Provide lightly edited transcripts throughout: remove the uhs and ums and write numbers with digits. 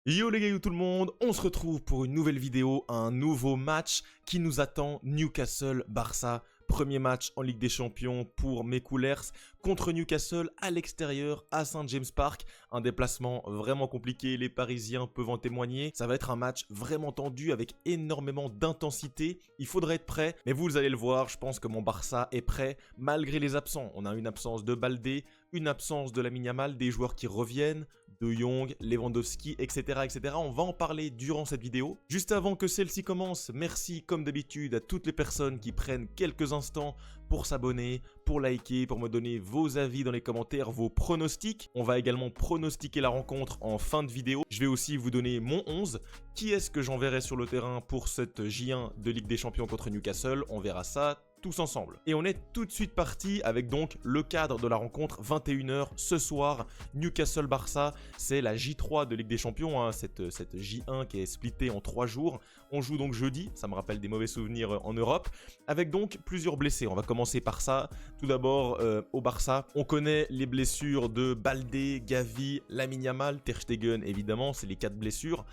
Yo les gars, yo tout le monde, on se retrouve pour une nouvelle vidéo, un nouveau match qui nous attend, Newcastle-Barça. Premier match en Ligue des Champions pour mes Coolers contre Newcastle à l'extérieur à St James Park. Un déplacement vraiment compliqué, les Parisiens peuvent en témoigner. Ça va être un match vraiment tendu avec énormément d'intensité. Il faudrait être prêt, mais vous allez le voir, je pense que mon Barça est prêt malgré les absents. On a une absence de Baldé, une absence de Lamine Yamal, des joueurs qui reviennent, De Jong, Lewandowski, etc., etc. On va en parler durant cette vidéo. Juste avant que celle-ci commence, merci comme d'habitude à toutes les personnes qui prennent quelques instants pour s'abonner, pour liker, pour me donner vos avis dans les commentaires, vos pronostics. On va également pronostiquer la rencontre en fin de vidéo. Je vais aussi vous donner mon 11. Qui est-ce que j'enverrai sur le terrain pour cette J1 de Ligue des Champions contre Newcastle? On verra ça tous ensemble. Et on est tout de suite parti avec donc le cadre de la rencontre, 21h ce soir, Newcastle-Barça, c'est la J3 de Ligue des Champions, hein, cette J1 qui est splittée en 3 jours. On joue donc jeudi, ça me rappelle des mauvais souvenirs en Europe, avec donc plusieurs blessés. On va commencer par ça. Tout d'abord, au Barça, on connaît les blessures de Baldé, Gavi, Lamine Yamal, Ter Stegen évidemment, c'est les 4 blessures.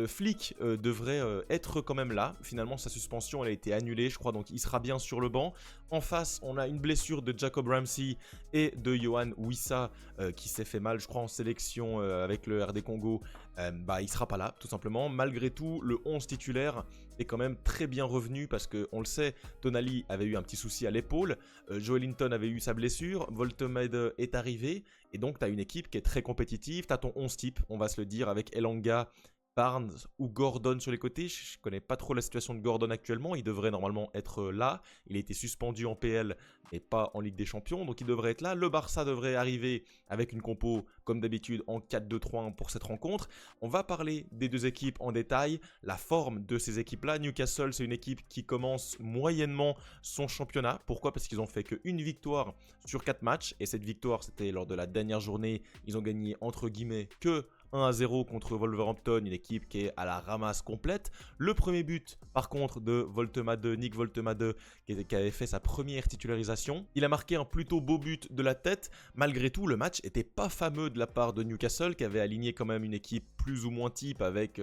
Flick devrait être quand même là. Finalement, sa suspension elle a été annulée, je crois, donc il sera bien sur le banc. En face, on a une blessure de Jacob Ramsey et de Yohan Wissa qui s'est fait mal, je crois, en sélection avec le RD Congo. Il sera pas là, tout simplement. Malgré tout, le 11 titulaire est quand même très bien revenu parce que, on le sait, Tonali avait eu un petit souci à l'épaule, Joelinton avait eu sa blessure, Voltemade est arrivé, et donc tu as une équipe qui est très compétitive. Tu as ton 11 type, on va se le dire, avec Elanga, Barnes ou Gordon sur les côtés. Je connais pas trop la situation de Gordon actuellement, il devrait normalement être là, il a été suspendu en PL mais pas en Ligue des Champions, donc il devrait être là. Le Barça devrait arriver avec une compo comme d'habitude en 4-2-3-1 pour cette rencontre. On va parler des deux équipes en détail, la forme de ces équipes là. Newcastle, c'est une équipe qui commence moyennement son championnat. Pourquoi? Parce qu'ils ont fait qu'une victoire sur 4 matchs, et cette victoire c'était lors de la dernière journée. Ils ont gagné entre guillemets que 1-0 contre Wolverhampton, une équipe qui est à la ramasse complète. Le premier but, par contre, de Voltemade, Nick Voltemade, qui avait fait sa première titularisation. Il a marqué un plutôt beau but de la tête. Malgré tout, le match était pas fameux de la part de Newcastle, qui avait aligné quand même une équipe plus ou moins type avec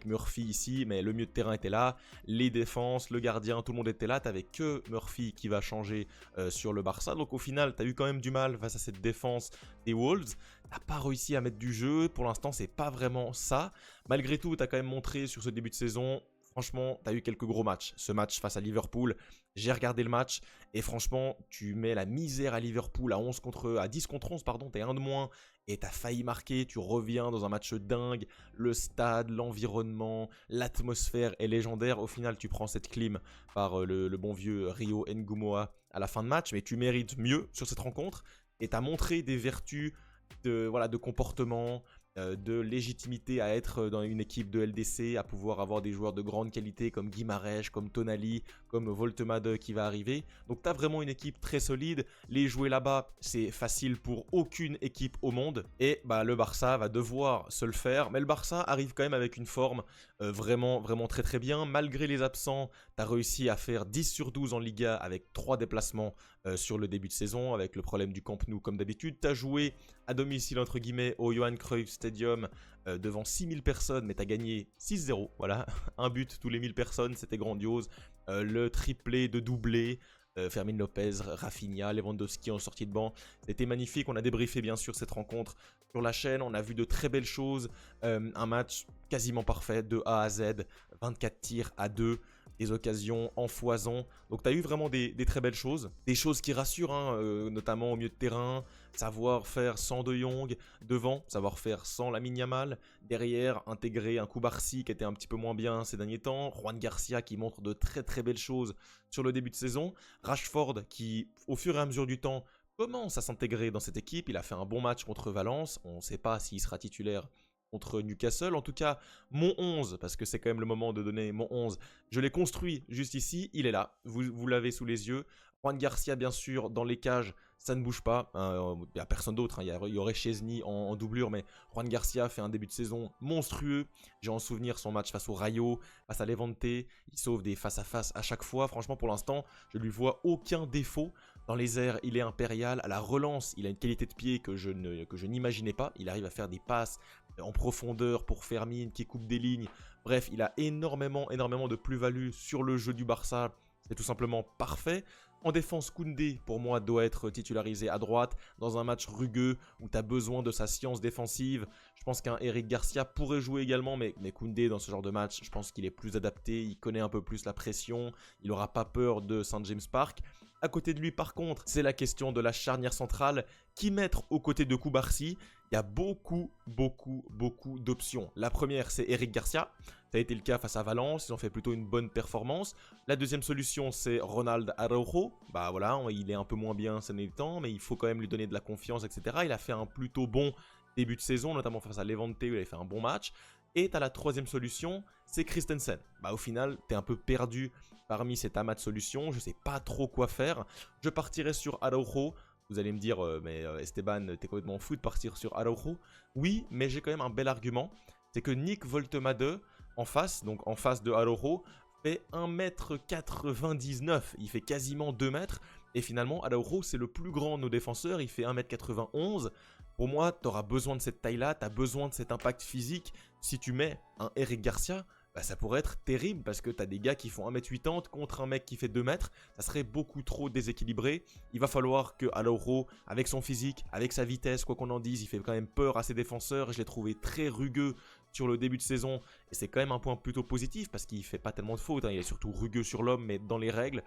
Murphy ici, mais le milieu de terrain était là, les défenses, le gardien, tout le monde était là. T'avais que Murphy qui va changer sur le Barça. Donc au final, t'as eu quand même du mal face à cette défense des Wolves. T'as pas réussi à mettre du jeu. Pour l'instant, c'est pas vraiment ça. Malgré tout, tu as quand même montré sur ce début de saison, franchement, tu as eu quelques gros matchs. Ce match face à Liverpool, j'ai regardé le match et franchement, tu mets la misère à Liverpool à 10 contre 11, pardon, t'es un de moins et t'as failli marquer, tu reviens dans un match dingue, le stade, l'environnement, l'atmosphère est légendaire. Au final, tu prends cette clim par le bon vieux Rio Ngumoa à la fin de match, mais tu mérites mieux sur cette rencontre et t'as montré des vertus de comportement, de légitimité à être dans une équipe de LDC, à pouvoir avoir des joueurs de grande qualité comme Guimarães, comme Tonali, comme Voltemade qui va arriver. Donc tu as vraiment une équipe très solide. Les jouer là-bas, c'est facile pour aucune équipe au monde. Et le Barça va devoir se le faire. Mais le Barça arrive quand même avec une forme vraiment, vraiment très très bien. Malgré les absents, tu as réussi à faire 10 sur 12 en Liga avec 3 déplacements sur le début de saison, avec le problème du Camp Nou comme d'habitude. Tu as joué à domicile entre guillemets au Johan Cruyff Stadium devant 6000 personnes, mais tu as gagné 6-0, voilà, un but tous les 1000 personnes, c'était grandiose. Le triplé de doublé, Fermin Lopez, Rafinha, Lewandowski en sortie de banc, c'était magnifique. On a débriefé bien sûr cette rencontre sur la chaîne, on a vu de très belles choses, un match quasiment parfait de A à Z, 24 tirs à 2, des occasions en foison. Donc tu as eu vraiment des très belles choses, des choses qui rassurent, hein, notamment au milieu de terrain, savoir faire sans De Jong, devant, savoir faire sans Lamine Yamal, derrière intégrer un Koubarsi qui était un petit peu moins bien ces derniers temps, Juan Garcia qui montre de très très belles choses sur le début de saison, Rashford qui au fur et à mesure du temps commence à s'intégrer dans cette équipe. Il a fait un bon match contre Valence, on ne sait pas s'il sera titulaire contre Newcastle. En tout cas, mon 11, parce que c'est quand même le moment de donner mon 11, je l'ai construit juste ici, il est là, vous l'avez sous les yeux. Juan Garcia, bien sûr, dans les cages, ça ne bouge pas. Il n'y a personne d'autre, hein. Il y aurait Chesney en doublure, mais Juan Garcia fait un début de saison monstrueux. J'ai en souvenir son match face au Rayo, face à Levante. Il sauve des face-à-face à chaque fois. Franchement, pour l'instant, je lui vois aucun défaut. Dans les airs, il est impérial. À la relance, il a une qualité de pied que je n'imaginais pas. Il arrive à faire des passes en profondeur pour Fermin, qui coupe des lignes. Bref, il a énormément de plus-value sur le jeu du Barça. C'est tout simplement parfait. En défense, Koundé, pour moi, doit être titularisé à droite dans un match rugueux où tu as besoin de sa science défensive. Je pense qu'un Eric Garcia pourrait jouer également, mais Koundé, dans ce genre de match, je pense qu'il est plus adapté. Il connaît un peu plus la pression. Il n'aura pas peur de St. James Park. À côté de lui, par contre, c'est la question de la charnière centrale. Qui mettre aux côtés de Koubarsi? Il y a beaucoup d'options. La première, c'est Eric Garcia. Ça a été le cas face à Valence, ils ont fait plutôt une bonne performance. La deuxième solution, c'est Ronald Araujo. Bah voilà, il est un peu moins bien ces derniers temps, mais il faut quand même lui donner de la confiance, etc. Il a fait un plutôt bon début de saison, notamment face à Levante, où il avait fait un bon match. Et tu as la troisième solution, c'est Christensen. Bah au final, tu es un peu perdu parmi cet amas de solutions, je sais pas trop quoi faire. Je partirai sur Araujo. Vous allez me dire, mais Esteban, t'es complètement fou de partir sur Araujo. Oui, mais j'ai quand même un bel argument. C'est que Nick Woltemade, en face, donc en face de Araujo, fait 1m99. Il fait quasiment 2 mètres. Et finalement, Araujo, c'est le plus grand de nos défenseurs. Il fait 1m91. Pour moi, tu auras besoin de cette taille-là. Tu as besoin de cet impact physique. Si tu mets un Eric Garcia, bah, ça pourrait être terrible parce que tu as des gars qui font 1m80 contre un mec qui fait 2 mètres. Ça serait beaucoup trop déséquilibré. Il va falloir que Araujo, avec son physique, avec sa vitesse, quoi qu'on en dise, il fait quand même peur à ses défenseurs. Je l'ai trouvé très rugueux sur le début de saison. Et c'est quand même un point plutôt positif parce qu'il ne fait pas tellement de fautes. Hein. Il est surtout rugueux sur l'homme, mais dans les règles.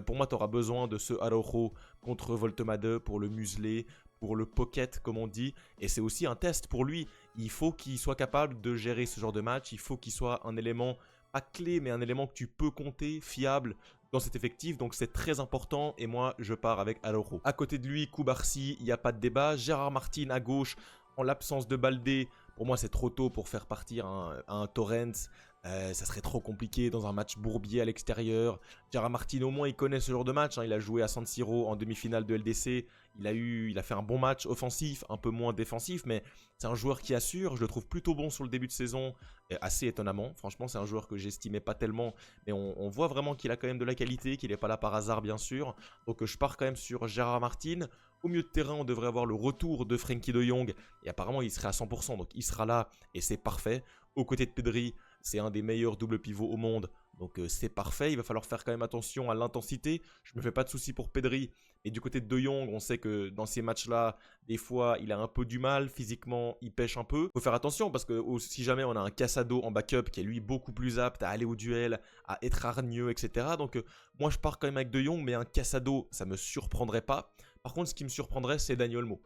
Pour moi, tu auras besoin de ce Araujo contre Woltemade pour le museler, pour le pocket, comme on dit. Et c'est aussi un test pour lui. Il faut qu'il soit capable de gérer ce genre de match. Il faut qu'il soit un élément, pas clé, mais un élément que tu peux compter, fiable dans cet effectif. Donc c'est très important. Et moi, je pars avec Araujo. À côté de lui, Koubarsi, il n'y a pas de débat. Gérard Martin à gauche, en l'absence de Baldé. Pour moi, c'est trop tôt pour faire partir un Torrens. Ça serait trop compliqué dans un match bourbier à l'extérieur. Gérard Martin, au moins, il connaît ce genre de match. Hein. Il a joué à San Siro en demi-finale de LDC. Il a fait un bon match offensif, un peu moins défensif, mais c'est un joueur qui assure. Je le trouve plutôt bon sur le début de saison, assez étonnamment. Franchement, c'est un joueur que j'estimais pas tellement, mais on voit vraiment qu'il a quand même de la qualité, qu'il n'est pas là par hasard, bien sûr. Donc je pars quand même sur Gérard Martin. Au milieu de terrain, on devrait avoir le retour de Frenkie de Jong. Et apparemment, il serait à 100%, donc il sera là et c'est parfait. Aux côtés de Pedri, c'est un des meilleurs doubles pivots au monde. Donc c'est parfait, il va falloir faire quand même attention à l'intensité. Je me fais pas de soucis pour Pedri. Et du côté de De Jong, on sait que dans ces matchs-là, des fois, il a un peu du mal. Physiquement, il pêche un peu. Il faut faire attention parce que si jamais on a un Casado en backup qui est lui beaucoup plus apte à aller au duel, à être hargneux, etc. Donc moi, je pars quand même avec De Jong, mais un Casado, ça me surprendrait pas. Par contre, ce qui me surprendrait, c'est Dani Olmo.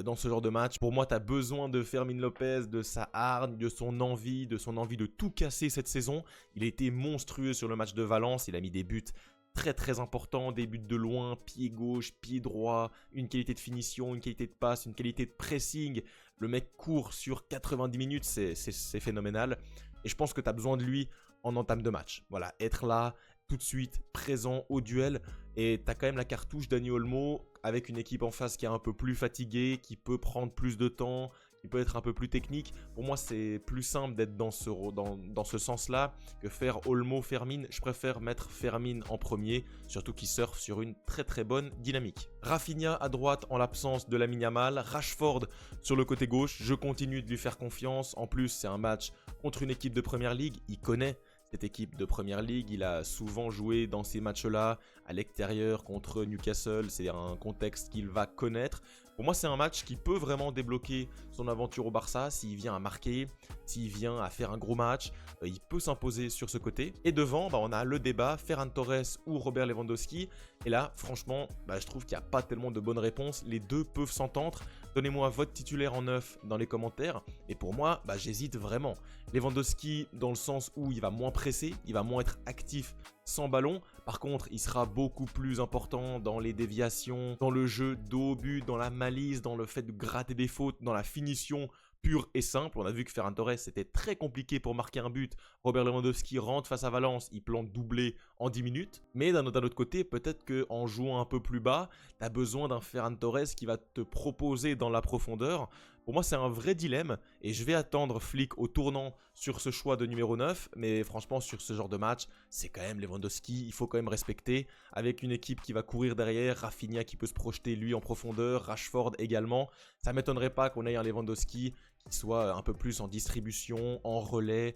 Dans ce genre de match, pour moi, tu as besoin de Fermin Lopez, de sa hargne, de son envie de tout casser cette saison. Il a été monstrueux sur le match de Valence, il a mis des buts très importants, des buts de loin, pied gauche, pied droit, une qualité de finition, une qualité de passe, une qualité de pressing. Le mec court sur 90 minutes, c'est phénoménal. Et je pense que tu as besoin de lui en entame de match. Voilà, être là, tout de suite, présent au duel. Et tu as quand même la cartouche Dani Olmo avec une équipe en face qui est un peu plus fatiguée, qui peut prendre plus de temps, qui peut être un peu plus technique. Pour moi, c'est plus simple d'être dans ce sens-là que faire Olmo-Fermin. Je préfère mettre Fermin en premier, surtout qu'il surfe sur une très bonne dynamique. Rafinha à droite en l'absence de Lamine Yamal. Rashford sur le côté gauche. Je continue de lui faire confiance. En plus, c'est un match contre une équipe de Première Ligue. Il connaît cette équipe de Première Ligue, il a souvent joué dans ces matchs-là, à l'extérieur contre Newcastle, c'est un contexte qu'il va connaître. Pour moi, c'est un match qui peut vraiment débloquer son aventure au Barça, s'il vient à marquer, s'il vient à faire un gros match, il peut s'imposer sur ce côté. Et devant, on a le débat, Ferran Torres ou Robert Lewandowski. Et là, franchement, je trouve qu'il n'y a pas tellement de bonnes réponses, les deux peuvent s'entendre. Donnez-moi votre titulaire en neuf dans les commentaires. Et pour moi, j'hésite vraiment. Lewandowski dans le sens où il va moins presser, il va moins être actif sans ballon. Par contre, il sera beaucoup plus important dans les déviations, dans le jeu dos au but, dans la malice, dans le fait de gratter des fautes, dans la finition pure et simple. On a vu que Ferran Torres, c'était très compliqué pour marquer un but. Robert Lewandowski rentre face à Valence, il plante doublé en 10 minutes. Mais d'un autre côté, peut-être qu'en jouant un peu plus bas, tu as besoin d'un Ferran Torres qui va te proposer dans la profondeur. Pour moi, c'est un vrai dilemme et je vais attendre Flick au tournant sur ce choix de numéro 9. Mais franchement, sur ce genre de match, c'est quand même Lewandowski, il faut quand même respecter. Avec une équipe qui va courir derrière, Rafinha qui peut se projeter lui en profondeur, Rashford également. Ça ne m'étonnerait pas qu'on ait un Lewandowski qui soit un peu plus en distribution, en relais,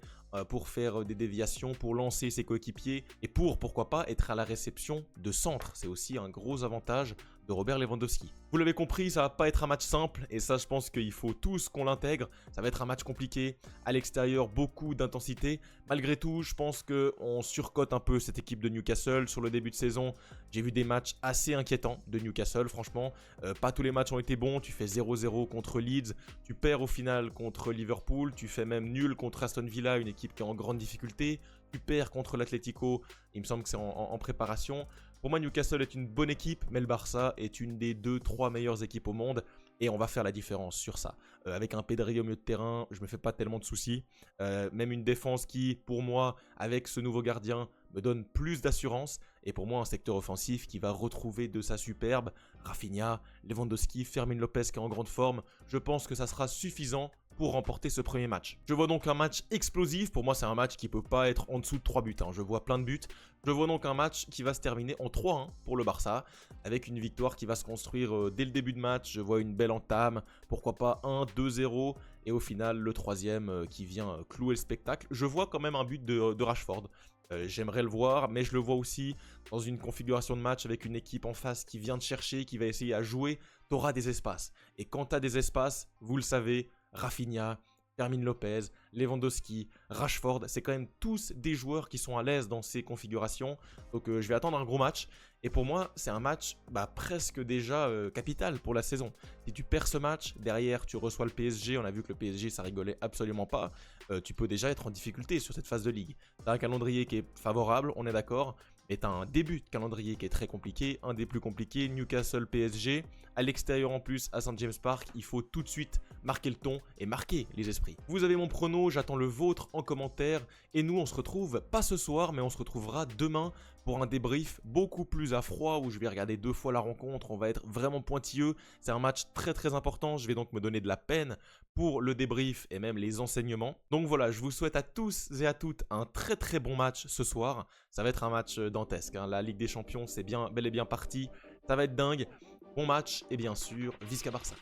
pour faire des déviations, pour lancer ses coéquipiers et pourquoi pas, être à la réception de centre. C'est aussi un gros avantage de Robert Lewandowski. Vous l'avez compris, ça va pas être un match simple et ça je pense qu'il faut tous qu'on l'intègre. Ça va être un match compliqué, à l'extérieur beaucoup d'intensité. Malgré tout, je pense qu'on surcote un peu cette équipe de Newcastle. Sur le début de saison, j'ai vu des matchs assez inquiétants de Newcastle, franchement. Pas tous les matchs ont été bons, tu fais 0-0 contre Leeds, tu perds au final contre Liverpool, tu fais même nul contre Aston Villa, une équipe qui est en grande difficulté, tu perds contre l'Atlético, il me semble que c'est en préparation. Pour moi, Newcastle est une bonne équipe, mais le Barça est une des 2-3 meilleures équipes au monde. Et on va faire la différence sur ça. Avec un Pedri au milieu de terrain, je me fais pas tellement de soucis. Même une défense qui, pour moi, avec ce nouveau gardien, me donne plus d'assurance. Et pour moi, un secteur offensif qui va retrouver de sa superbe. Rafinha, Lewandowski, Fermin Lopez qui est en grande forme. Je pense que ça sera suffisant pour remporter ce premier match. Je vois donc un match explosif. Pour moi, c'est un match qui peut pas être en dessous de 3 buts. Je vois plein de buts. Je vois donc un match qui va se terminer en 3-1 pour le Barça, avec une victoire qui va se construire dès le début de match. Je vois une belle entame, pourquoi pas 1-2-0, et au final le troisième qui vient clouer le spectacle. Je vois quand même un but de Rashford. J'aimerais le voir, mais je le vois aussi dans une configuration de match avec une équipe en face qui vient de chercher, qui va essayer à jouer. Tu auras des espaces. Et quand tu as des espaces, vous le savez, Rafinha, Fermin Lopez, Lewandowski, Rashford, c'est quand même tous des joueurs qui sont à l'aise dans ces configurations. Donc je vais attendre un gros match. Et pour moi, c'est un match presque déjà capital pour la saison. Si tu perds ce match, derrière tu reçois le PSG. On a vu que le PSG, ça rigolait absolument pas. Tu peux déjà être en difficulté sur cette phase de ligue. Tu as un calendrier qui est favorable, on est d'accord. Mais tu as un début de calendrier qui est très compliqué, un des plus compliqués, Newcastle PSG. À l'extérieur en plus, à St James Park, il faut tout de suite marquer le ton et marquer les esprits. Vous avez mon prono, j'attends le vôtre en commentaire. Et nous, on se retrouve, pas ce soir, mais on se retrouvera demain pour un débrief beaucoup plus à froid où je vais regarder 2 fois la rencontre. On va être vraiment pointilleux. C'est un match très très important. Je vais donc me donner de la peine pour le débrief et même les enseignements. Donc voilà, je vous souhaite à tous et à toutes un très très bon match ce soir. Ça va être un match dantesque. La Ligue des Champions, c'est bel et bien parti. Ça va être dingue. Bon match et bien sûr, Visca Barça.